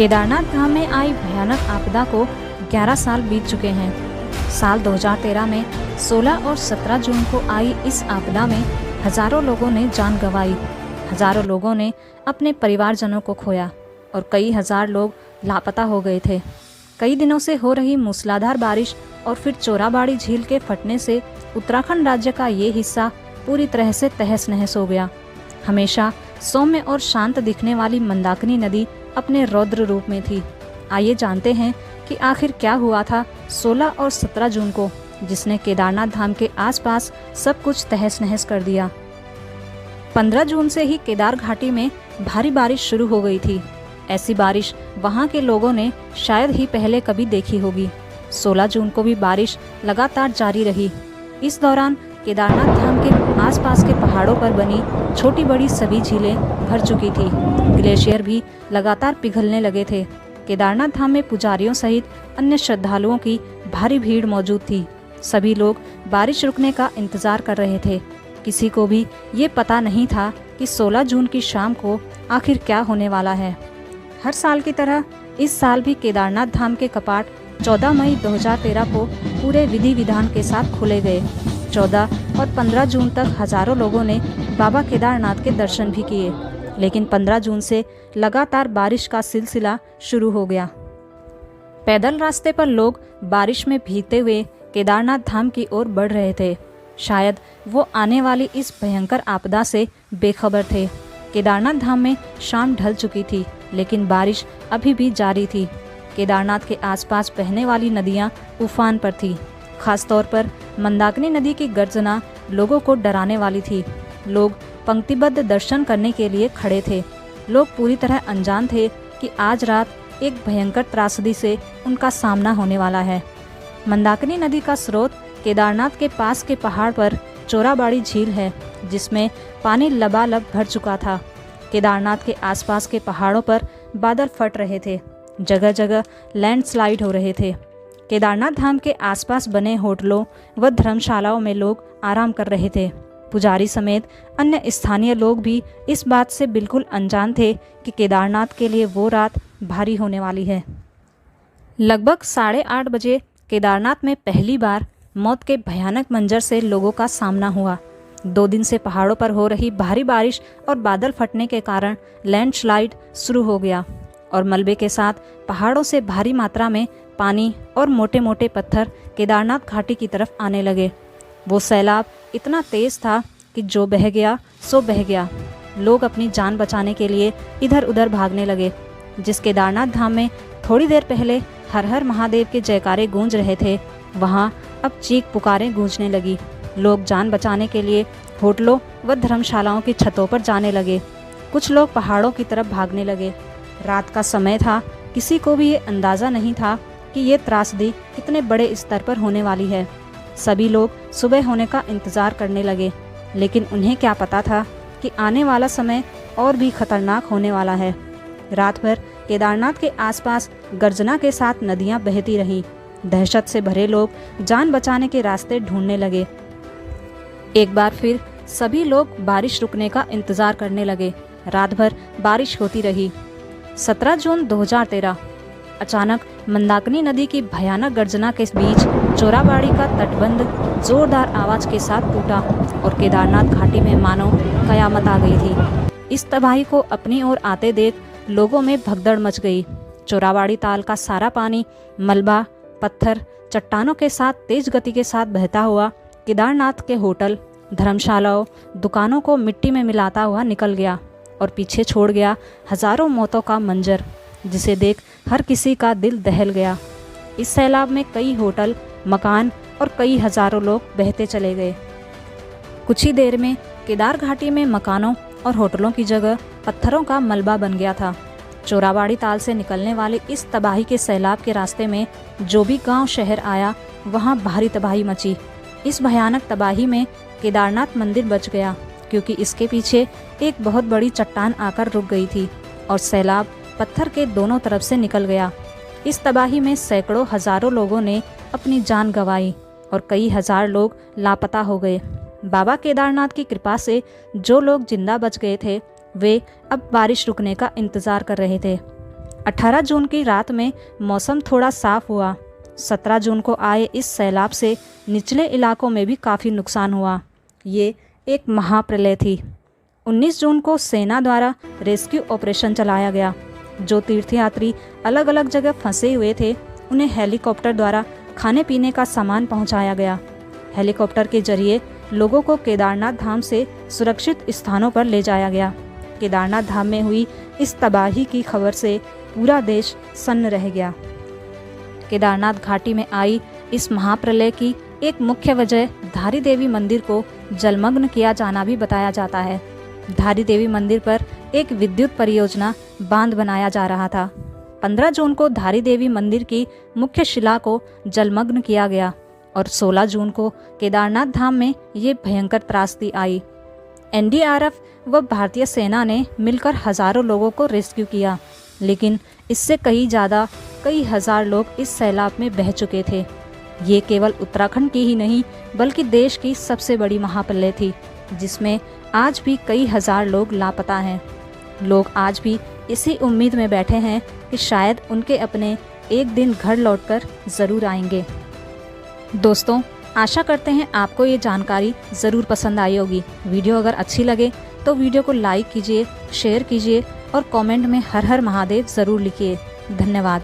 केदारनाथ धाम में आई भयानक आपदा को 11 साल बीत चुके हैं। साल 2013 में 16 और 17 जून को आई इस आपदा में हजारों लोगों ने जान गंवाई, हजारों लोगों ने अपने परिवारजनों को खोया और कई हजार लोग लापता हो गए थे। कई दिनों से हो रही मूसलाधार बारिश और फिर चोराबाड़ी झील के फटने से उत्तराखंड राज्य का ये हिस्सा पूरी तरह से तहस नहस हो गया। हमेशा सौम्य और शांत दिखने वाली मंदाकिनी नदी अपने रौद्र रूप में थी। आइए जानते हैं कि आखिर क्या हुआ था 16 और 17 जून को, जिसने केदारनाथ धाम के आसपास सब कुछ तहस नहस कर दिया। 15 जून से ही केदार घाटी में भारी बारिश शुरू हो गई थी। ऐसी बारिश वहां के लोगों ने शायद ही पहले कभी देखी होगी। 16 जून को भी बारिश लगातार जारी रही। इस दौरान केदारनाथ धाम के आसपास के पहाड़ों पर बनी छोटी बड़ी सभी झीलें भर चुकी थी। ग्लेशियर भी लगातार पिघलने लगे थे। केदारनाथ धाम में पुजारियों सहित अन्य श्रद्धालुओं की भारी भीड़ मौजूद थी। सभी लोग बारिश रुकने का इंतजार कर रहे थे। किसी को भी ये पता नहीं था कि 16 जून की शाम को आखिर क्या होने वाला है। हर साल की तरह इस साल भी केदारनाथ धाम के कपाट 14 मई 2013 को पूरे विधि विधान के साथ खोले गए। 14 और 15 जून तक हजारों लोगों ने बाबा केदारनाथ के दर्शन भी किए, लेकिन 15 जून से लगातार बारिश का सिलसिला शुरू हो गया। पैदल रास्ते पर लोग बारिश में भीगते हुए केदारनाथ धाम की ओर बढ़ रहे थे। शायद वो आने वाली इस भयंकर आपदा से बेखबर थे। केदारनाथ धाम में शाम ढल चुकी थी, लेकिन बारिश अभी भी जारी थी। केदारनाथ के आसपास बहने वाली नदियां उफान पर थी। खासतौर पर मंदाकिनी नदी की गर्जना लोगों को डराने वाली थी। लोग पंक्तिबद्ध दर्शन करने के लिए खड़े थे। लोग पूरी तरह अनजान थे कि आज रात एक भयंकर त्रासदी से उनका सामना होने वाला है। मंदाकिनी नदी का स्रोत केदारनाथ के पास के पहाड़ पर चोराबाड़ी झील है, जिसमें पानी लबालब भर चुका था। केदारनाथ के आसपास के पहाड़ों पर बादल फट रहे थे। जगह जगह लैंडस्लाइड हो रहे थे। केदारनाथ धाम के आसपास बने होटलों व धर्मशालाओं में लोग आराम कर रहे थे। पुजारी समेत अन्य स्थानीय लोग भी इस बात से बिल्कुल अनजान थे कि केदारनाथ के लिए वो रात भारी होने वाली है। लगभग 8:30 बजे केदारनाथ में पहली बार मौत के भयानक मंजर से लोगों का सामना हुआ। 2 दिन से पहाड़ों पर हो रही भारी बारिश और बादल फटने के कारण लैंडस्लाइड शुरू हो गया और मलबे के साथ पहाड़ों से भारी मात्रा में पानी और मोटे मोटे पत्थर केदारनाथ घाटी की तरफ आने लगे। वो सैलाब इतना तेज था कि जो बह गया सो बह गया। लोग अपनी जान बचाने के लिए इधर उधर भागने लगे। जिस केदारनाथ धाम में थोड़ी देर पहले हर हर महादेव के जयकारे गूंज रहे थे, वहाँ अब चीख पुकारें गूंजने लगी। लोग जान बचाने के लिए होटलों व धर्मशालाओं की छतों पर जाने लगे। कुछ लोग पहाड़ों की तरफ भागने लगे। रात का समय था। किसी को भी ये अंदाज़ा नहीं था कि ये त्रासदी कितने बड़े स्तर पर होने वाली है। सभी लोग सुबह होने का इंतज़ार करने लगे, लेकिन उन्हें क्या पता था कि आने वाला समय और भी खतरनाक होने वाला है। रात भर केदारनाथ के आसपास गर्जना के साथ नदियां बहती रहीं। दहशत से भरे लोग जान बचाने के रास्ते ढूंढने लगे। एक बार फिर सभी लोग बारिश रुकने का इंतज़ार करने लगे। रात भर बारिश होती रही। 17 जून 2013 अचानक मंदाकिनी नदी की भयानक गर्जना के बीच चोराबाड़ी का तटबंध जोरदार आवाज के साथ टूटा और केदारनाथ घाटी में मानो कयामत आ गई थी। इस तबाही को अपनी ओर आते देख लोगों में भगदड़ मच गई। चोराबाड़ी ताल का सारा पानी मलबा, पत्थर, चट्टानों के साथ तेज गति के साथ बहता हुआ केदारनाथ के होटल, धर्मशालाओं, दुकानों को मिट्टी में मिलाता हुआ निकल गया और पीछे छोड़ गया हजारों मौतों का मंजर, जिसे देख हर किसी का दिल दहल गया। इस सैलाब में कई होटल, मकान और कई हजारों लोग बहते चले गए। कुछ ही देर में केदार घाटी में मकानों और होटलों की जगह पत्थरों का मलबा बन गया था। चोराबाड़ी ताल से निकलने वाले इस तबाही के सैलाब के रास्ते में जो भी गांव शहर आया, वहां भारी तबाही मची। इस भयानक तबाही में केदारनाथ मंदिर बच गया, क्योंकि इसके पीछे एक बहुत बड़ी चट्टान आकर रुक गई थी और सैलाब पत्थर के दोनों तरफ से निकल गया। इस तबाही में सैकड़ों हजारों लोगों ने अपनी जान गंवाई और कई हजार लोग लापता हो गए। बाबा केदारनाथ की कृपा से जो लोग जिंदा बच गए थे, वे अब बारिश रुकने का इंतज़ार कर रहे थे। 18 जून की रात में मौसम थोड़ा साफ हुआ। 17 जून को आए इस सैलाब से निचले इलाकों में भी काफ़ी नुकसान हुआ। ये एक महाप्रलय थी। 19 जून को सेना द्वारा रेस्क्यू ऑपरेशन चलाया गया। जो तीर्थयात्री अलग अलग जगह फंसे हुए थे उन्हें हेलीकॉप्टर द्वारा खाने पीने का सामान पहुंचाया गया। हेलीकॉप्टर के जरिए लोगों को केदारनाथ धाम से सुरक्षित स्थानों पर ले जाया गया। केदारनाथ धाम में हुई इस तबाही की खबर से पूरा देश सन्न रह गया। केदारनाथ घाटी में आई इस महाप्रलय की एक मुख्य वजह धारी देवी मंदिर को जलमग्न किया जाना भी बताया जाता है। धारी देवी मंदिर पर एक विद्युत परियोजना बांध बनाया जा रहा था। 15 जून को धारी देवी मंदिर की मुख्य शिला को जलमग्न किया गया और 16 जून को केदारनाथ धाम में ये भयंकर त्रासदी आई। एनडीआरएफ व भारतीय सेना ने मिलकर हजारों लोगों को रेस्क्यू किया, लेकिन इससे कई हजार लोग इस सैलाब में बह चुके थे। ये केवल उत्तराखंड की ही नहीं बल्कि देश की सबसे बड़ी महाप्रलय थी, जिसमें आज भी कई हजार लोग लापता हैं। लोग आज भी इसी उम्मीद में बैठे हैं कि शायद उनके अपने एक दिन घर लौटकर ज़रूर आएंगे। दोस्तों, आशा करते हैं आपको ये जानकारी ज़रूर पसंद आई होगी। वीडियो अगर अच्छी लगे तो वीडियो को लाइक कीजिए, शेयर कीजिए और कमेंट में हर हर महादेव ज़रूर लिखिए। धन्यवाद।